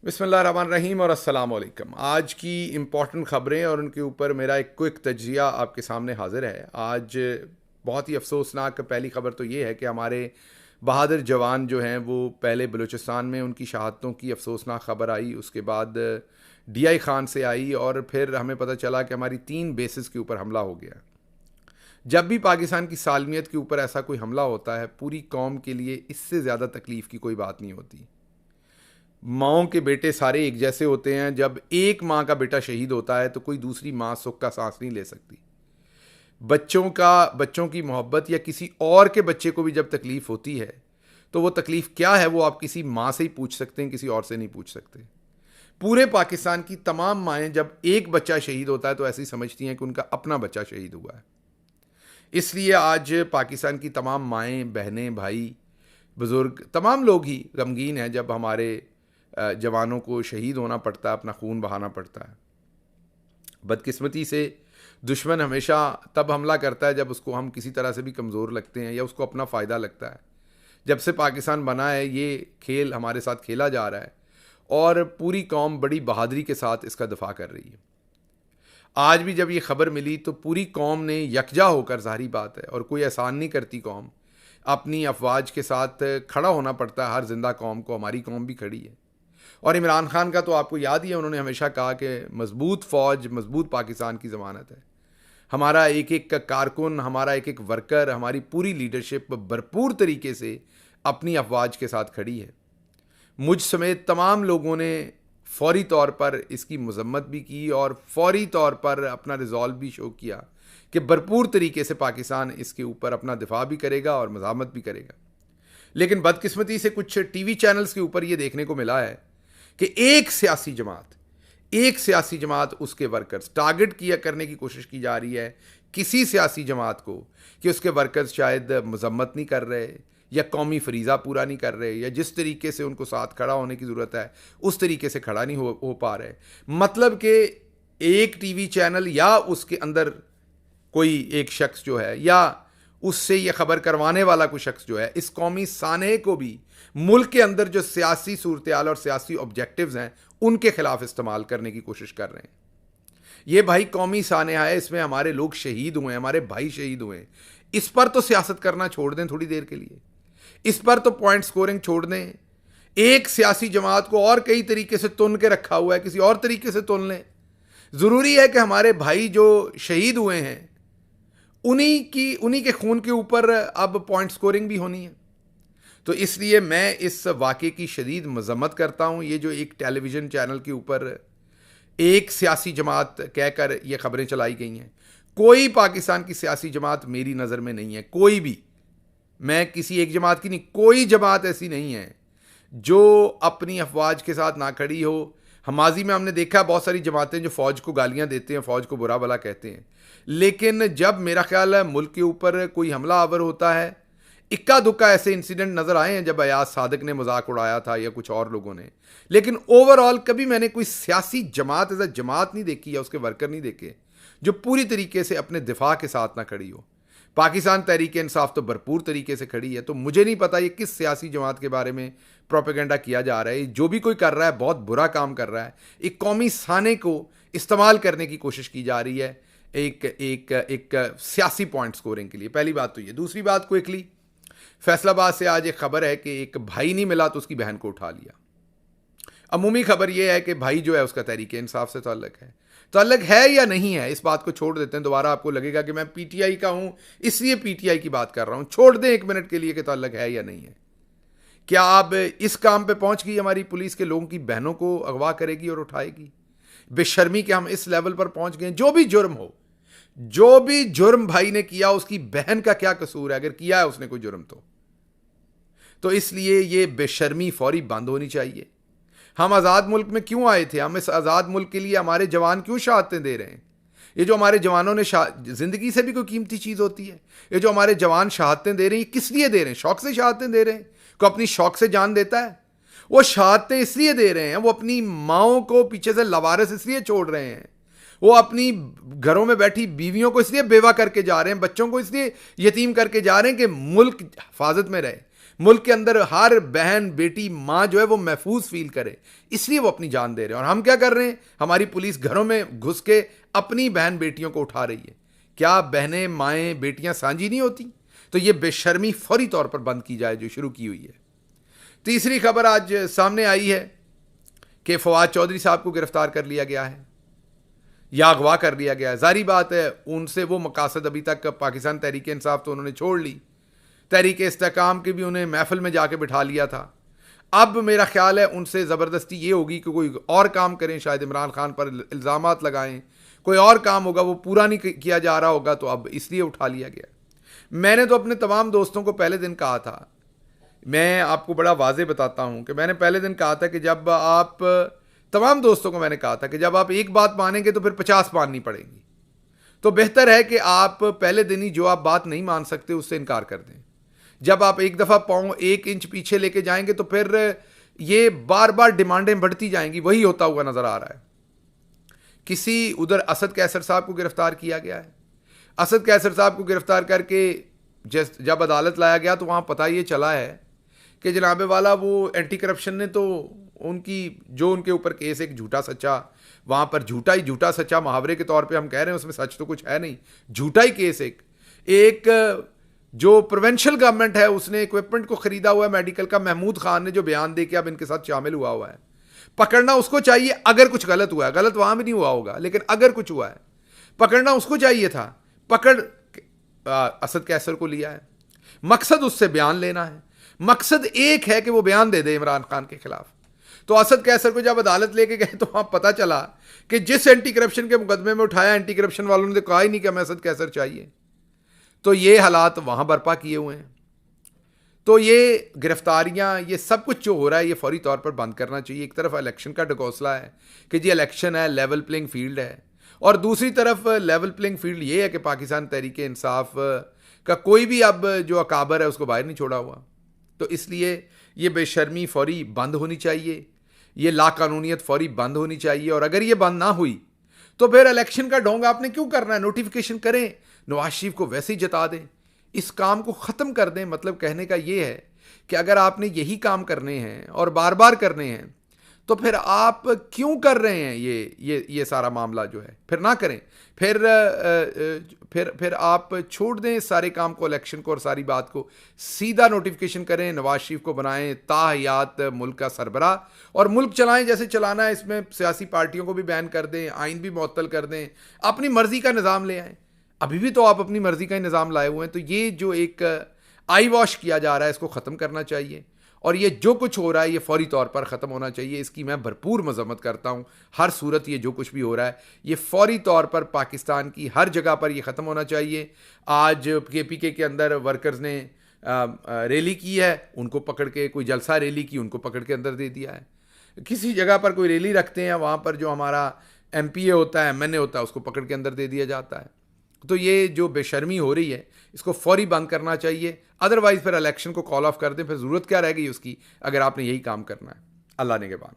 बिस्मिल्लाहिर्रहमानिर्रहीम और अस्सलाम वालेकुम। आज की इम्पॉर्टेंट ख़बरें और उनके ऊपर मेरा एक क्विक तज्जिया आपके सामने हाजिर है। आज बहुत ही अफसोसनाक पहली ख़बर तो ये है कि हमारे बहादुर जवान जो हैं वो पहले बलूचिस्तान में उनकी शहादतों की अफसोसनाक ख़बर आई, उसके बाद डीआई खान से आई और फिर हमें पता चला कि हमारी 3 बेसिस के ऊपर हमला हो गया। जब भी पाकिस्तान की सालमियत के ऊपर ऐसा कोई हमला होता है, पूरी कौम के लिए इससे ज़्यादा तकलीफ़ की कोई बात नहीं होती। माँओं के बेटे सारे एक जैसे होते हैं। जब एक माँ का बेटा शहीद होता है तो कोई दूसरी माँ सुख का सांस नहीं ले सकती। बच्चों की मोहब्बत या किसी और के बच्चे को भी जब तकलीफ़ होती है तो वो तकलीफ़ क्या है वो आप किसी माँ से ही पूछ सकते हैं, किसी और से नहीं पूछ सकते। पूरे पाकिस्तान की तमाम माएँ जब एक बच्चा शहीद होता है तो ऐसी समझती हैं कि उनका अपना बच्चा शहीद हुआ है। इसलिए आज पाकिस्तान की तमाम माएँ, बहनें, भाई, बुज़ुर्ग, तमाम लोग ही गमगीन हैं जब हमारे जवानों को शहीद होना पड़ता है, अपना खून बहाना पड़ता है। बदकिस्मती से दुश्मन हमेशा तब हमला करता है जब उसको हम किसी तरह से भी कमज़ोर लगते हैं या उसको अपना फ़ायदा लगता है। जब से पाकिस्तान बना है ये खेल हमारे साथ खेला जा रहा है और पूरी कौम बड़ी बहादुरी के साथ इसका दफ़ा कर रही है। आज भी जब ये खबर मिली तो पूरी कौम ने यकजा होकर, ज़ाहिरी बात है और कोई एहसान नहीं करती कौम, अपनी अफवाज के साथ खड़ा होना पड़ता है हर जिंदा कौम को। हमारी कौम भी खड़ी है और इमरान खान का तो आपको याद ही है, उन्होंने हमेशा कहा कि मजबूत फ़ौज मजबूत पाकिस्तान की ज़मानत है। हमारा एक एक कारकुन, हमारा एक एक वर्कर, हमारी पूरी लीडरशिप भरपूर तरीके से अपनी अफवाज के साथ खड़ी है। मुझ समेत तमाम लोगों ने फौरी तौर पर इसकी मजम्मत भी की और फौरी तौर पर अपना रिजॉल्व भी शो किया कि भरपूर तरीके से पाकिस्तान इसके ऊपर अपना दिफा भी करेगा और मज़ामत भी करेगा। लेकिन बदकिस्मती से कुछ टीवी चैनल्स के ऊपर ये देखने को मिला है कि एक सियासी जमात उसके वर्कर्स टारगेट किया करने की कोशिश की जा रही है किसी सियासी जमात को कि उसके वर्कर्स शायद मजम्मत नहीं कर रहे या कौमी फरीज़ा पूरा नहीं कर रहे या जिस तरीके से उनको साथ खड़ा होने की ज़रूरत है उस तरीके से खड़ा नहीं हो पा रहे। मतलब कि एक टीवी चैनल या उसके अंदर कोई एक शख्स जो है या उससे ये खबर करवाने वाला कोई शख्स जो है इस कौमी साने को भी मुल्क के अंदर जो सियासी सूरत हाल और सियासी ऑब्जेक्टिव्स हैं उनके खिलाफ इस्तेमाल करने की कोशिश कर रहे हैं। ये भाई कौमी साने है, इसमें हमारे लोग शहीद हुए, हमारे भाई शहीद हुए। इस पर तो सियासत करना छोड़ दें थोड़ी देर के लिए, इस पर तो पॉइंट स्कोरिंग छोड़ दें। एक सियासी जमात को और कई तरीके से तुन के रखा हुआ है, किसी और तरीके से तुन लें। ज़रूरी है कि हमारे भाई जो शहीद हुए हैं उन्हीं के खून के ऊपर अब पॉइंट स्कोरिंग भी होनी है। तो इसलिए मैं इस वाक़े की शदीद मज़म्मत करता हूँ। ये जो एक टेलीविज़न चैनल के ऊपर एक सियासी जमात कहकर ये ख़बरें चलाई गई हैं, कोई पाकिस्तान की सियासी जमात मेरी नज़र में नहीं है, कोई भी। मैं किसी एक जमात की नहीं, कोई जमात ऐसी नहीं है जो अपनी अफवाज के साथ ना खड़ी हो। माजी में हमने देखा बहुत सारी जमातें जो फ़ौज को गालियाँ देते हैं, फ़ौज को बुरा भला कहते हैं, लेकिन जब मेरा ख्याल है मुल्क के ऊपर कोई हमला आवर होता है, इक्का दुक्का ऐसे इंसिडेंट नज़र आए हैं जब अयाज सादिक ने मजाक उड़ाया था या कुछ और लोगों ने, लेकिन ओवरऑल कभी मैंने कोई सियासी जमात एज अ जमात नहीं देखी या उसके वर्कर नहीं देखे जो पूरी तरीके से अपने दिफा के साथ ना खड़ी हो। पाकिस्तान तहरीक इंसाफ तो भरपूर तरीके से खड़ी है। तो मुझे नहीं पता ये किस सियासी जमात के बारे में प्रोपेगेंडा किया जा रहा है। जो भी कोई कर रहा है बहुत बुरा काम कर रहा है। एक कौमी साने को इस्तेमाल करने की कोशिश की जा रही है एक एक एक सियासी पॉइंट स्कोरिंग के लिए। पहली बात तो ये। दूसरी बात, क्विकली, फैसलाबाद से आज एक खबर है कि एक भाई नहीं मिला तो उसकी बहन को उठा लिया। अमूमी खबर यह है कि भाई जो है उसका तहरीक इंसाफ से ताल्लुक है या नहीं है, इस बात को छोड़ देते हैं। दोबारा आपको लगेगा कि मैं पीटीआई का हूं इसलिए पीटीआई की बात कर रहा हूं। छोड़ दें एक मिनट के लिए कि ताल्लुक है या नहीं है। क्या आप इस काम पे पहुंच गई हमारी पुलिस के लोगों की बहनों को अगवा करेगी और उठाएगी? बेशर्मी के हम इस लेवल पर पहुंच गए। जो भी जुर्म हो, जो भी जुर्म भाई ने किया उसकी बहन का क्या कसूर है, अगर किया है उसने कोई जुर्म तो इसलिए ये बेशर्मी फौरी बंद होनी चाहिए। हम आज़ाद मुल्क में क्यों आए थे? हम इस आज़ाद मुल्क के लिए हमारे जवान क्यों शहादतें दे रहे हैं? ये जो हमारे जवानों ने ज़िंदगी से भी कोई कीमती चीज़ होती है। ये जो हमारे जवान शहादतें दे रहे हैं, किस लिए दे रहे हैं? शौक से शहादतें दे रहे हैं। कोई अपनी शौक से जान देता है? वो शहादतें इसलिए दे रहे हैं, वो अपनी माओं को पीछे से लवारिस इसलिए छोड़ रहे हैं, वो अपनी घरों में बैठी बीवियों को इसलिए बेवा करके जा रहे हैं, बच्चों को इसलिए यतीम करके जा रहे हैं कि मुल्क हिफाजत में रहे। मुल्क के अंदर हर बहन बेटी माँ जो है वो महफूज फील करे, इसलिए वो अपनी जान दे रहे हैं। और हम क्या कर रहे हैं? हमारी पुलिस घरों में घुस के अपनी बहन बेटियों को उठा रही है। क्या बहनें माएँ बेटियाँ साझी नहीं होती? तो ये बेशर्मी फौरी तौर पर बंद की जाए जो शुरू की हुई है। तीसरी खबर आज सामने आई है कि फवाद चौधरी साहब को गिरफ्तार कर लिया गया है या अगवा कर लिया गया है। जारी बात है उनसे वो मकासद अभी तक पाकिस्तान तहरीक इंसाफ तो उन्होंने छोड़ ली, तहरीक इस्तेकाम के भी उन्हें महफिल में जाके बिठा लिया था। अब मेरा ख्याल है उनसे ज़बरदस्ती ये होगी कि कोई और काम करें, शायद इमरान खान पर इल्ज़ामात लगाएं, कोई और काम होगा वो पूरा नहीं किया जा रहा होगा, तो अब इसलिए उठा लिया गया। मैंने तो अपने तमाम दोस्तों को पहले दिन कहा था, मैं आपको बड़ा वाज़े बताता हूं कि मैंने पहले दिन कहा था कि जब आप तमाम दोस्तों को मैंने कहा था कि जब आप एक बात मानेंगे तो फिर 50 माननी पड़ेगी। तो बेहतर है कि आप पहले दिन ही जो आप बात नहीं मान सकते उससे इनकार कर दें। जब आप एक दफ़ा पाँव 1 इंच पीछे लेके जाएंगे तो फिर ये बार बार डिमांडें बढ़ती जाएंगी। वही होता हुआ नज़र आ रहा है। किसी उधर असद कैसर साहब को गिरफ्तार किया गया है। असद कैसर साहब को गिरफ्तार करके जब अदालत लाया गया तो वहाँ पता ये चला है कि जनाब वाला वो एंटी करप्शन ने तो उनके ऊपर केस एक झूठा सच्चा, वहाँ पर झूठा ही झूठा सच्चा मुहावरे के तौर पे हम कह रहे हैं, उसमें सच तो कुछ है नहीं, झूठा ही केस। एक जो प्रोविंशियल गवर्नमेंट है उसने इक्विपमेंट को खरीदा हुआ है मेडिकल का, महमूद खान ने जो बयान दे के अब इनके साथ शामिल हुआ है। पकड़ना उसको चाहिए अगर कुछ गलत हुआ है, गलत वहाँ भी नहीं हुआ होगा लेकिन अगर कुछ हुआ है पकड़ना उसको चाहिए था। पकड़ असद कैसर को लिया है, मकसद उससे बयान लेना है, मकसद एक है कि वो बयान दे दे इमरान खान के खिलाफ। तो असद कैसर को जब अदालत लेके गए तो वहां पता चला कि जिस एंटी करप्शन के मुकदमे में उठाया, एंटी करप्शन वालों ने तो कहा ही नहीं कि हमें असद कैसर चाहिए। तो ये हालात वहां बर्पा किए हुए हैं। तो ये गिरफ्तारियां, ये सब कुछ जो हो रहा है ये फौरी तौर पर बंद करना चाहिए। एक तरफ इलेक्शन का ढकोसला है कि जी इलेक्शन है, लेवल प्लेइंग फील्ड है, और दूसरी तरफ लेवल प्लेइंग फील्ड ये है कि पाकिस्तान तहरीक इंसाफ का कोई भी अब जो अकाबर है उसको बाहर नहीं छोड़ा हुआ। तो इसलिए ये बेशर्मी फौरी बंद होनी चाहिए, ये लाकानूनियत फौरी बंद होनी चाहिए। और अगर ये बंद ना हुई तो फिर इलेक्शन का ढोंग आपने क्यों करना है? नोटिफिकेशन करें, नवाज शरीफ को वैसे ही जता दें, इस काम को ख़त्म कर दें। मतलब कहने का ये है कि अगर आपने यही काम करने हैं और बार बार करने हैं तो फिर आप क्यों कर रहे हैं ये सारा मामला जो है? फिर ना करें, फिर आप छोड़ दें इस सारे काम को, इलेक्शन को और सारी बात को। सीधा नोटिफिकेशन करें, नवाज शरीफ को बनाएं ताहयात मुल्क का सरबराह और मुल्क चलाएं जैसे चलाना है। इसमें सियासी पार्टियों को भी बैन कर दें, आइन भी मुअत्तल कर दें, अपनी मर्जी का निज़ाम ले आएँ। अभी भी तो आप अपनी मर्जी का ही निज़ाम लाए हुए हैं। तो ये जो एक आई वॉश किया जा रहा है इसको ख़त्म करना चाहिए, और ये जो कुछ हो रहा है ये फौरी तौर पर ख़त्म होना चाहिए। इसकी मैं भरपूर मज़म्मत करता हूँ। हर सूरत ये जो कुछ भी हो रहा है ये फौरी तौर पर पाकिस्तान की हर जगह पर ये ख़त्म होना चाहिए। आज KPK के अंदर वर्कर्स ने रैली की है, उनको पकड़ के, कोई जलसा रैली की, उनको पकड़ के अंदर दे दिया है। किसी जगह पर कोई रैली रखते हैं, वहाँ पर जो हमारा MPA होता है, MNA होता है, उसको पकड़ के अंदर दे दिया जाता है। तो ये जो बेशर्मी हो रही है इसको फौरी बंद करना चाहिए। अदरवाइज फिर इलेक्शन को कॉल ऑफ कर दें, फिर ज़रूरत क्या रह गई उसकी, अगर आपने यही काम करना है। अल्लाह ने के बाद।